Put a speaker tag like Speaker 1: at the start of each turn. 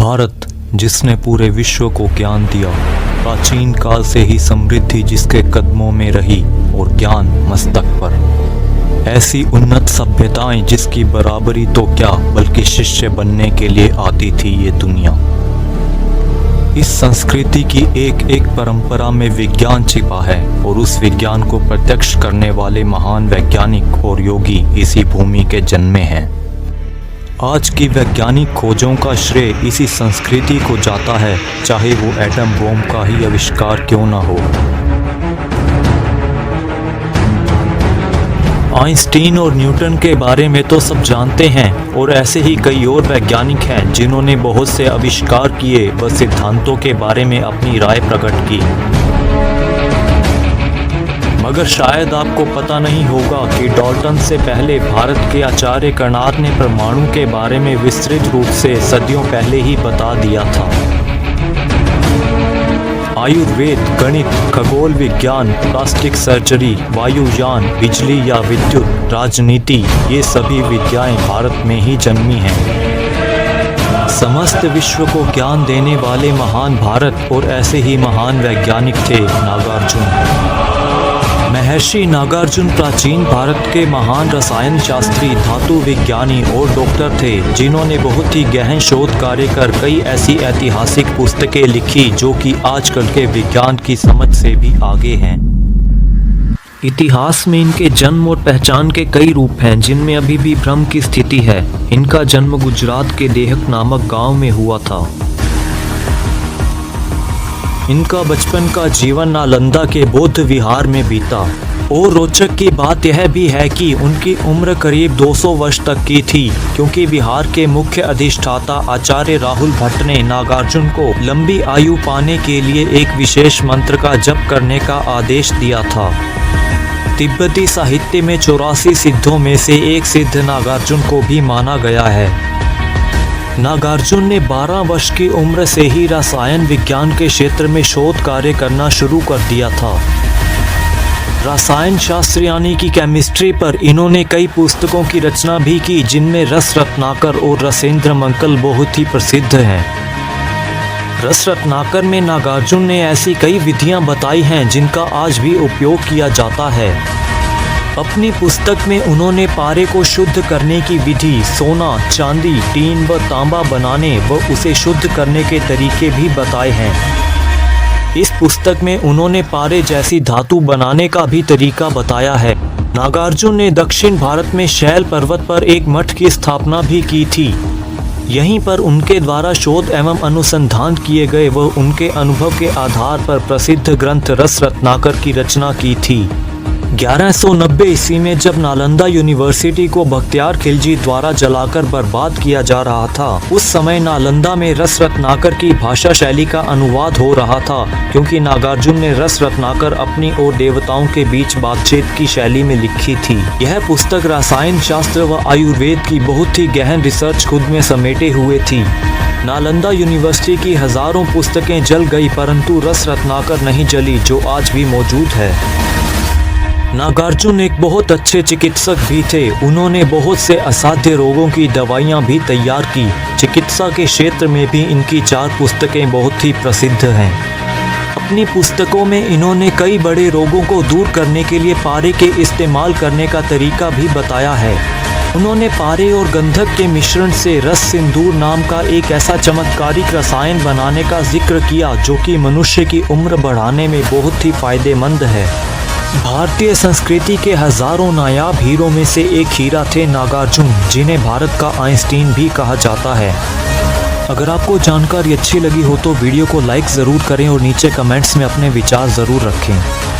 Speaker 1: भारत जिसने पूरे विश्व को ज्ञान दिया, प्राचीन काल से ही समृद्धि जिसके कदमों में रही और ज्ञान मस्तक पर। ऐसी उन्नत सभ्यताएं जिसकी बराबरी तो क्या बल्कि शिष्य बनने के लिए आती थी ये दुनिया। इस संस्कृति की एक एक परंपरा में विज्ञान छिपा है और उस विज्ञान को प्रत्यक्ष करने वाले महान वैज्ञानिक और योगी इसी भूमि के जन्मे हैं। आज की वैज्ञानिक खोजों का श्रेय इसी संस्कृति को जाता है, चाहे वो एटम बम का ही आविष्कार क्यों ना हो। आइंस्टीन और न्यूटन के बारे में तो सब जानते हैं और ऐसे ही कई और वैज्ञानिक हैं जिन्होंने बहुत से आविष्कार किए व सिद्धांतों के बारे में अपनी राय प्रकट की। मगर शायद आपको पता नहीं होगा कि डाल्टन से पहले भारत के आचार्य कर्नाड ने परमाणु के बारे में विस्तृत रूप से सदियों पहले ही बता दिया था। आयुर्वेद, गणित, खगोल विज्ञान, प्लास्टिक सर्जरी, वायुयान, बिजली या विद्युत, राजनीति, ये सभी विद्याएं भारत में ही जन्मी हैं। समस्त विश्व को ज्ञान देने वाले महान भारत और ऐसे ही महान वैज्ञानिक थे नागार्जुन। महर्षि नागार्जुन प्राचीन भारत के महान रसायन शास्त्री, धातु विज्ञानी और डॉक्टर थे जिन्होंने बहुत ही गहन शोध कार्य कर कई ऐसी ऐतिहासिक पुस्तकें लिखी जो कि आजकल के विज्ञान की समझ से भी आगे हैं। इतिहास में इनके जन्म और पहचान के कई रूप हैं जिनमें अभी भी भ्रम की स्थिति है। इनका जन्म गुजरात के देहक नामक गांव में हुआ था। इनका बचपन का जीवन नालंदा के बौद्ध विहार में बीता और रोचक की बात यह भी है कि उनकी उम्र करीब 200 वर्ष तक की थी, क्योंकि बिहार के मुख्य अधिष्ठाता आचार्य राहुल भट्ट ने नागार्जुन को लंबी आयु पाने के लिए एक विशेष मंत्र का जप करने का आदेश दिया था। तिब्बती साहित्य में 84 सिद्धों में से एक सिद्ध नागार्जुन को भी माना गया है। नागार्जुन ने 12 वर्ष की उम्र से ही रसायन विज्ञान के क्षेत्र में शोध कार्य करना शुरू कर दिया था। रसायन शास्त्र यानी कि केमिस्ट्री पर इन्होंने कई पुस्तकों की रचना भी की जिनमें रस रत्नाकर और रसेंद्र मंकल बहुत ही प्रसिद्ध हैं। रस रत्नाकर में नागार्जुन ने ऐसी कई विधियां बताई हैं जिनका आज भी उपयोग किया जाता है। अपनी पुस्तक में उन्होंने पारे को शुद्ध करने की विधि, सोना, चांदी, टीन व तांबा बनाने व उसे शुद्ध करने के तरीके भी बताए हैं। इस पुस्तक में उन्होंने पारे जैसी धातु बनाने का भी तरीका बताया है। नागार्जुन ने दक्षिण भारत में शैल पर्वत पर एक मठ की स्थापना भी की थी। यहीं पर उनके द्वारा शोध एवं अनुसंधान किए गए व उनके अनुभव के आधार पर प्रसिद्ध ग्रंथ रस रत्नाकर की रचना की थी। 1190 ईस्वी में जब नालंदा यूनिवर्सिटी को बख्तियार खिलजी द्वारा जलाकर बर्बाद किया जा रहा था, उस समय नालंदा में रस रत्नाकर की भाषा शैली का अनुवाद हो रहा था, क्योंकि नागार्जुन ने रस रत्नाकर अपनी और देवताओं के बीच बातचीत की शैली में लिखी थी। यह पुस्तक रसायन शास्त्र व आयुर्वेद की बहुत ही गहन रिसर्च खुद में समेटे हुए थी। नालंदा यूनिवर्सिटी की हजारों पुस्तकें जल गई, परंतु रस रत्नाकर नहीं जली, जो आज भी मौजूद है। नागार्जुन एक बहुत अच्छे चिकित्सक भी थे। उन्होंने बहुत से असाध्य रोगों की दवाइयां भी तैयार की। चिकित्सा के क्षेत्र में भी इनकी 4 पुस्तकें बहुत ही प्रसिद्ध हैं। अपनी पुस्तकों में इन्होंने कई बड़े रोगों को दूर करने के लिए पारे के इस्तेमाल करने का तरीका भी बताया है। उन्होंने पारे और गंधक के मिश्रण से रस सिंदूर नाम का एक ऐसा चमत्कारिक रसायन बनाने का जिक्र किया जो कि मनुष्य की उम्र बढ़ाने में बहुत ही फायदेमंद है। भारतीय संस्कृति के हजारों नायाब हीरो में से एक हीरा थे नागार्जुन, जिन्हें भारत का आइंस्टीन भी कहा जाता है। अगर आपको जानकारी अच्छी लगी हो तो वीडियो को लाइक ज़रूर करें और नीचे कमेंट्स में अपने विचार ज़रूर रखें।